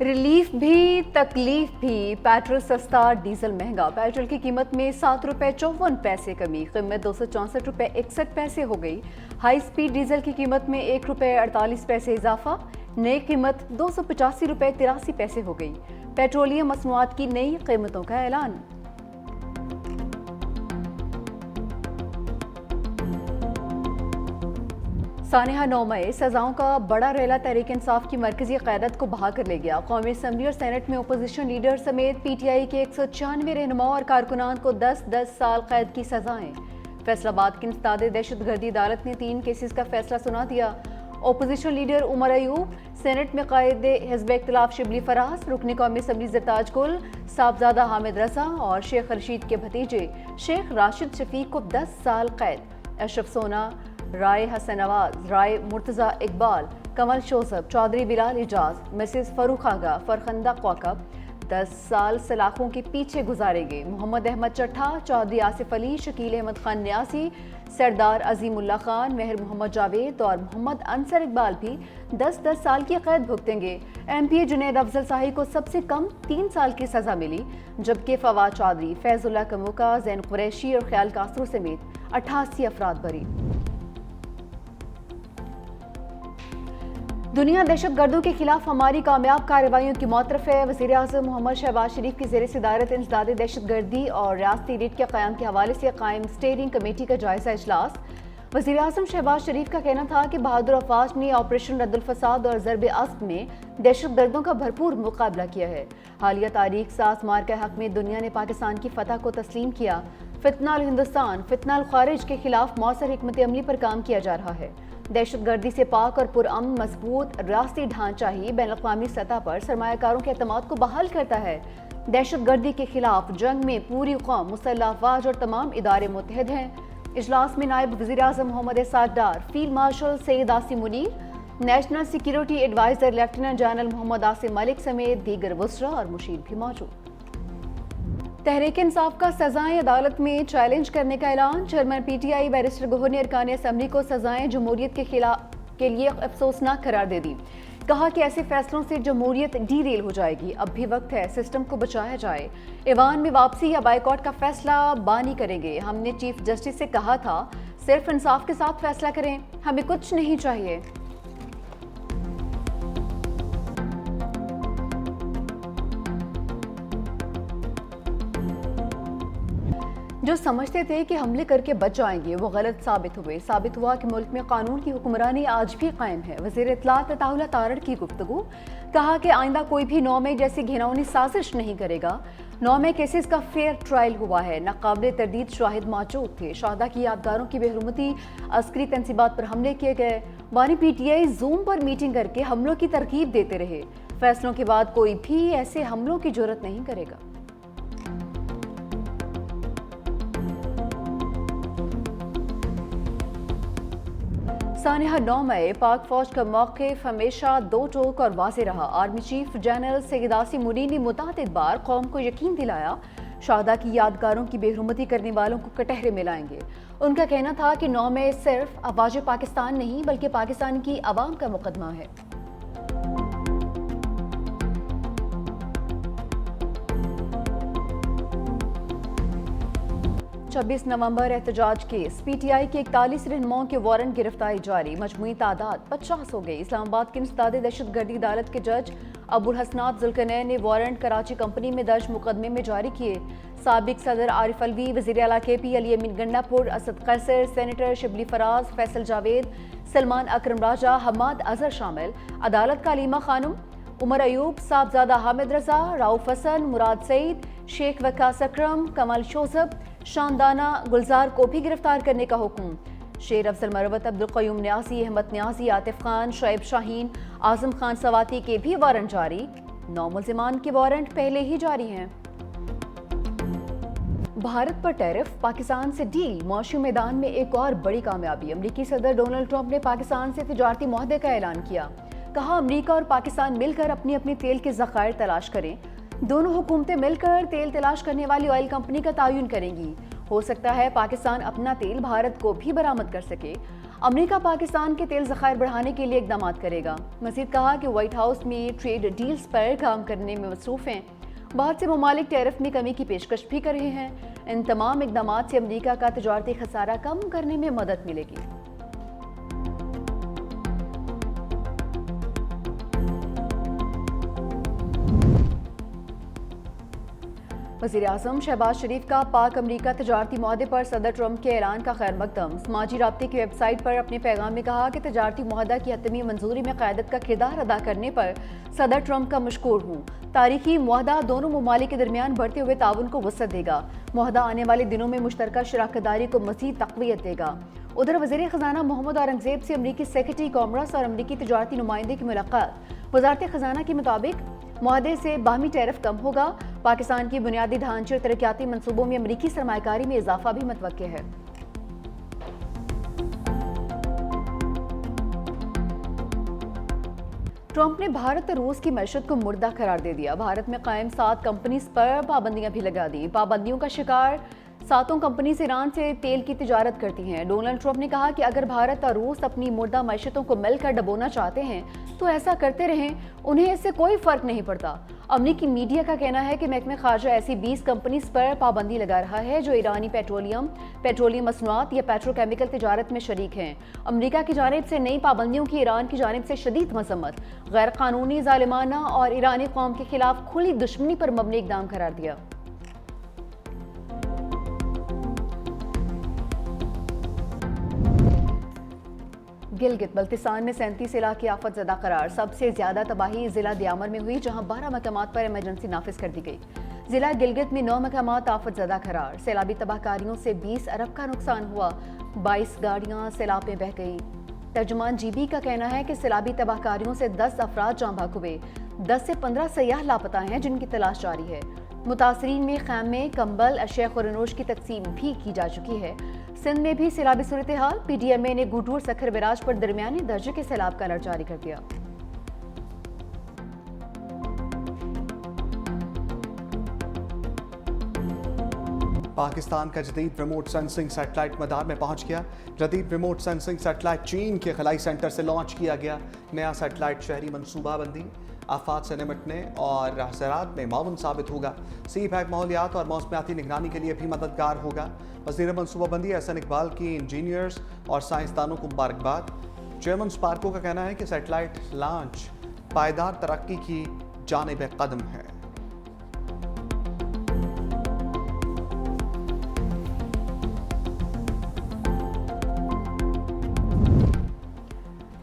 Relief بھی تکلیف بھی، پیٹرول سستا ڈیزل مہنگا، پیٹرول کی قیمت میں ₹7.54 کمی، قیمت ₹264.61 ہو گئی۔ ہائی سپیڈ ڈیزل کی قیمت میں ₹1.48 اضافہ، نئی قیمت ₹285.83 ہو گئی۔ پیٹرولیم مصنوعات کی نئی قیمتوں کا اعلان۔ سانحہ 9 مئی سزاؤں کا بڑا ریلا تحریک انصاف کی مرکزی قیادت کو بہا کر لے گیا۔ قومی اسمبلی اور سینٹ میں اپوزیشن لیڈر سمیت پی ٹی آئی کے 196 رہنماؤں اور کارکنان کو 10 سال قید کی سزائیں۔ فیصل آباد کی انسداد دہشت گردی عدالت نے 3 کیسز کا فیصلہ سنا دیا۔ Opposition leader Omar Ayub, Saint میں قائد حزب اختلاف شبلی فراز، رکن قومی اسمبلی زرتاج گل، صاحبزادہ حامد رضا اور شیخ رشید کے بھتیجے شیخ راشد شفیق کو 10 سال قید۔ اشرف سونا، رائے حسن نواز، رائے مرتضی اقبال، کمل شوذب، چودھری بلال اعجاز، مسز فروخ آغا، فرخندہ کوکب 10 سال سلاخوں کے پیچھے گزارے گئے۔ محمد احمد چٹھا، چودھری آصف علی، شکیل احمد خان نیازی، سردار عظیم اللہ خان، مہر محمد جاوید اور محمد انصر اقبال بھی 10 سال کی قید بھگتیں گے۔ ایم پی اے جنید افضل صاحب کو سب سے کم 3 سال کی سزا ملی، جبکہ فواد چودھری، فیض اللہ کموکا، زین قریشی اور خیال کاسرو سمیت 88 افراد بری۔ دنیا دہشت گردوں کے خلاف ہماری کامیاب کارروائیوں کی معترف ہے۔ وزیر اعظم محمد شہباز شریف کی زیر صدارت انسداد دہشت گردی اور ریاستی ریٹ کے قیام کے حوالے سے قائم اسٹیئرنگ کمیٹی کا جائزہ اجلاس۔ وزیر اعظم شہباز شریف کا کہنا تھا کہ بہادر افواج نے آپریشن رد الفساد اور ضرب عصب میں دہشت گردوں کا بھرپور مقابلہ کیا ہے۔ حالیہ تاریخ ساز مار کے حق میں دنیا نے پاکستان کی فتح کو تسلیم کیا۔ فتنہ الہندوستان، فتنہ الخارج کے خلاف مؤثر حکمت عملی پر کام کیا جا رہا ہے۔ دہشت گردی سے پاک اور پرامن مضبوط ریاستی ڈھانچہ ہی بین الاقوامی سطح پر سرمایہ کاروں کے اعتماد کو بحال کرتا ہے۔ دہشت گردی کے خلاف جنگ میں پوری قوم، مسلح افواج اور تمام ادارے متحد ہیں۔ اجلاس میں نائب وزیر اعظم Muhammad Ishaq Dar, field marshal Syed Asim Munir, national security adviser lieutenant general Muhammad Asim Malik سمیت دیگر وزراء اور مشیر بھی موجود۔ تحریک انصاف کا سزائیں عدالت میں چیلنج کرنے کا اعلان۔ Chairman P T I barrister Gohar نے ارکان اسمبلی کو سزائیں جمہوریت کے لیے افسوسناک قرار دے دی۔ کہا کہ ایسے فیصلوں سے جمہوریت ڈی ریل ہو جائے گی، اب بھی وقت ہے سسٹم کو بچایا جائے۔ ایوان میں واپسی یا بائیکاٹ کا فیصلہ بانی کریں گے۔ ہم نے چیف جسٹس سے کہا تھا صرف انصاف کے ساتھ فیصلہ کریں، ہمیں کچھ نہیں چاہیے۔ جو سمجھتے تھے کہ حملے کر کے بچ جائیں گے وہ غلط ثابت ہوا کہ ملک میں قانون کی حکمرانی آج بھی قائم ہے۔ وزیر اطلاعات عطا اللہ تارڑ کی گفتگو، کہا کہ آئندہ کوئی بھی 9 مئی جیسی گھناؤنی سازش نہیں کرے گا۔ 9 مئی کیسز کا فیئر ٹرائل ہوا ہے، ناقابل تردید شواہد موجود تھے، شہداء کی یادگاروں کی بے حرمتی، عسکری تنصیبات پر حملے کیے گئے۔ بانی پی ٹی آئی زوم پر میٹنگ کر کے حملوں کی ترغیب دیتے رہے۔ فیصلوں کے بعد کوئی بھی ایسے حملوں کی جرات نہیں کرے گا۔ سانحہ 9 مئی پاک فوج کا موقف ہمیشہ دو ٹوک اور واضح رہا۔ آرمی چیف جنرل سید عاصم منیر نے متعدد بار قوم کو یقین دلایا شہداء کی یادگاروں کی بے حرمتی کرنے والوں کو کٹہرے میں لائیں گے۔ ان کا کہنا تھا کہ 9 مئی صرف افواج پاکستان نہیں بلکہ پاکستان کی عوام کا مقدمہ ہے۔ 26 نومبر احتجاج کیس، پی ٹی آئی کے 41 رہنماؤں کے وارنٹ گرفتاری جاری، مجموعی تعداد 50 ہو گئی۔ اسلام آباد کی انسداد دہشت گردی عدالت کے جج ابو الحسنات ذوالقرنین نے وارنٹ کراچی کمپنی میں درج مقدمے میں جاری کیے۔ سابق صدر عارف علوی، وزیر اعلیٰ کے پی علی امین گنڈا پور، اسد قیصر، سینیٹر شبلی فراز، فیصل جاوید، سلمان اکرم راجہ، حماد اظہر شامل۔ عدالت کا علیمہ خانم، عمر ایوب، صاحبزادہ حامد رضا، رؤوف حسن، مراد سعید، شیخ وقاص اکرم، کمل شوذب، شاندانہ گلزار کو بھی گرفتار کرنے کا حکم۔ شیر افضل مروت، عبدالقیوم نیازی، احمد نیازی، عاطف خان، شعیب شاہین، اعظم خان سواتی کے بھی وارنٹ جاری۔ 9 ملزمان کے وارنٹ پہلے ہی جاری ہیں۔ بھارت پر ٹیرف، پاکستان سے ڈیل، معاشی میدان میں ایک اور بڑی کامیابی۔ امریکی صدر ڈونلڈ ٹرمپ نے پاکستان سے تجارتی معاہدے کا اعلان کیا۔ کہا امریکہ اور پاکستان مل کر اپنی تیل کے ذخائر تلاش کریں۔ دونوں حکومتیں مل کر تیل تلاش کرنے والی آئل کمپنی کا تعین کریں گی۔ ہو سکتا ہے پاکستان اپنا تیل بھارت کو بھی برآمد کر سکے۔ امریکہ پاکستان کے تیل ذخائر بڑھانے کے لیے اقدامات کرے گا۔ مزید کہا کہ وائٹ ہاؤس میں ٹریڈ ڈیلز پر کام کرنے میں مصروف ہیں۔ بہت سے ممالک ٹیرف میں کمی کی پیشکش بھی کر رہے ہیں۔ ان تمام اقدامات سے امریکہ کا تجارتی خسارہ کم کرنے میں مدد ملے گی۔ وزیراعظم شہباز شریف کا پاک امریکہ تجارتی معاہدے پر صدر ٹرمپ کے اعلان کا خیر مقدم۔ سماجی رابطے کی ویب سائٹ پر اپنے پیغام میں کہا کہ تجارتی معاہدہ کی حتمی منظوری میں قیادت کا کردار ادا کرنے پر صدر ٹرمپ کا مشکور ہوں۔ تاریخی معاہدہ دونوں ممالک کے درمیان بڑھتے ہوئے تعاون کو وسعت دے گا۔ معاہدہ آنے والے دنوں میں مشترکہ شراکت داری کو مزید تقویت دے گا۔ ادھر وزیر خزانہ محمد اورنگزیب سے امریکی سیکرٹری کامرس اور امریکی تجارتی نمائندے کی ملاقات۔ وزارت خزانہ کے مطابق معاہدے سے باہمی ٹیرف کم ہوگا۔ پاکستان کی بنیادی ڈھانچے اور ترقیاتی منصوبوں میں امریکی سرمایہ کاری میں اضافہ بھی متوقع ہے۔ ٹرمپ نے بھارت اور روس کی معیشت کو مردہ قرار دے دیا۔ بھارت میں قائم 7 کمپنیز پر پابندیاں بھی لگا دیں۔ پابندیوں کا شکار 7 کمپنیز ایران سے تیل کی تجارت کرتی ہیں۔ ڈونلڈ ٹرمپ نے کہا کہ اگر بھارت اور روس اپنی مردہ معیشتوں کو مل کر ڈبونا چاہتے ہیں تو ایسا کرتے رہیں، انہیں اس سے کوئی فرق نہیں پڑتا۔ امریکی میڈیا کا کہنا ہے کہ محکمہ خارجہ ایسی 20 کمپنیز پر پابندی لگا رہا ہے جو ایرانی پیٹرولیم مصنوعات یا پیٹروکیمیکل تجارت میں شریک ہیں۔ امریکہ کی جانب سے نئی پابندیوں کی ایران کی جانب سے شدید مذمت، غیر قانونی، ظالمانہ اور ایرانی قوم کے خلاف کھلی دشمنی پر مبنی اقدام قرار دیا۔ گلگت بلتستان میں 37 علاقے آفت زدہ قرار۔ سب سے زیادہ تباہی ضلع دیامر میں ہوئی جہاں 12 مقامات پر ایمرجنسی نافذ کر دی گئی۔ ضلع گلگت میں 9 مقامات آفت زدہ قرار۔ سیلابی تباہ کاریوں سے 20 ارب کا نقصان ہوا، 22 گاڑیاں سیلاب میں بہہ گئیں۔ ترجمان جی بی کا کہنا ہے کہ سیلابی تباہ کاریوں سے 10 افراد جاں بحق ہوئے، 10 سے 15 سیاح لاپتہ ہیں جن کی تلاش جاری ہے۔ متاثرین میں خیمے، کمبل، اشیاء خورنوش کی تقسیم بھی کی جا چکی ہے۔ سندھ میں بھی سیلابی صورتحال، پی ڈی ایم اے نے گھٹور سکھر بیراج پر درمیانی درجے کے سیلاب کا الرٹ جاری کر دیا۔ پاکستان کا جدید ریموٹ سینسنگ سیٹلائٹ مدار میں پہنچ گیا۔ جدید ریموٹ سینسنگ سیٹلائٹ چین کے خلائی سینٹر سے لانچ کیا گیا۔ نیا سیٹلائٹ شہری منصوبہ بندی، آفات سے نمٹنے اور زراعت میں معاون ثابت ہوگا۔ سی پیک ماحولیات اور موسمیاتی نگرانی کے لیے بھی مددگار ہوگا۔ وزیر منصوبہ بندی احسن اقبال کی انجینئرز اور سائنسدانوں کو مبارکباد۔ چیئرمین سپارکو کا کہنا ہے کہ سیٹلائٹ لانچ پائیدار ترقی کی جانب قدم ہے۔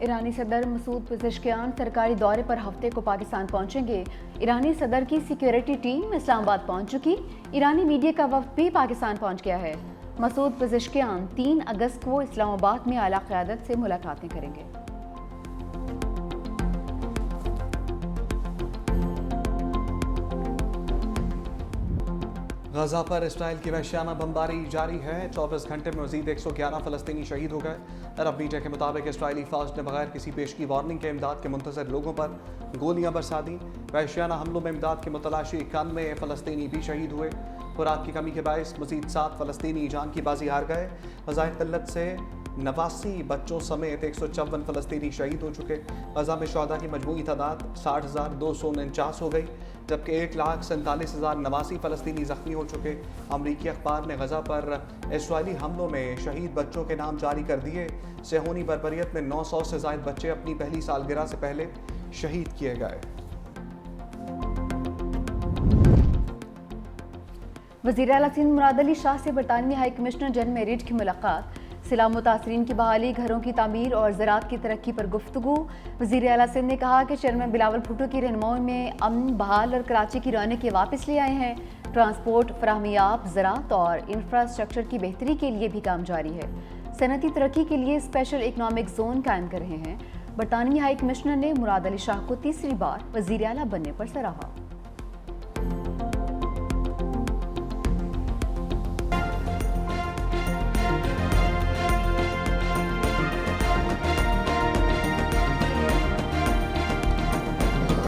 ایرانی صدر مسعود پزشکیان سرکاری دورے پر ہفتے کو پاکستان پہنچیں گے۔ ایرانی صدر کی سیکیورٹی ٹیم اسلام آباد پہنچ چکی۔ ایرانی میڈیا کا وفد بھی پاکستان پہنچ گیا ہے۔ مسعود پزشکیان 3 اگست کو اسلام آباد میں اعلیٰ قیادت سے ملاقاتیں کریں گے۔ غزہ پر اسرائیل کی وحشیانہ بمباری جاری ہے۔ 24 گھنٹے میں مزید 111 فلسطینی شہید ہو گئے۔ عرب میڈیا کے مطابق اسرائیلی فوج نے بغیر کسی پیشگی وارننگ کے امداد کے منتظر لوگوں پر گولیاں برسا دیں۔ وحشیانہ حملوں میں امداد کے متلاشی 91 فلسطینی بھی شہید ہوئے۔ خوراک کی کمی کے باعث مزید 7 فلسطینی جان کی بازی ہار گئے۔ غذائی قلت سے 89 بچوں سمیت 154 فلسطینی شہید ہو چکے۔ غزہ میں شہداء کی مجموعی تعداد 60,249 ہو گئی، جبکہ 1,47,089 فلسطینی زخمی ہو چکے۔ امریکی اخبار نے غزہ پر اسرائیلی حملوں میں شہید بچوں کے نام جاری کر دیے۔ صہیونی بربریت میں 900 سے زائد بچے اپنی پہلی سالگرہ سے پہلے شہید کیے گئے۔ وزیر اعلیٰ سندھ مراد علی شاہ سے برطانوی ہائی کمشنر جان میریڈ کی ملاقات۔ سیلاب متاثرین کی بحالی، گھروں کی تعمیر اور زراعت کی ترقی پر گفتگو۔ وزیر اعلیٰ سندھ نے کہا کہ چیئرمین بلاول بھٹو کی رہنمائی میں امن بحال اور کراچی کی رونقیں واپس لے آئے ہیں۔ ٹرانسپورٹ فراہمیاب، زراعت اور انفراسٹرکچر کی بہتری کے لیے بھی کام جاری ہے۔ صنعتی ترقی کے لیے اسپیشل اکنامک زون قائم کر رہے ہیں۔ برطانوی ہائی کمشنر نے مراد علی شاہ کو تیسری بار وزیر اعلیٰ بننے پر سراہا۔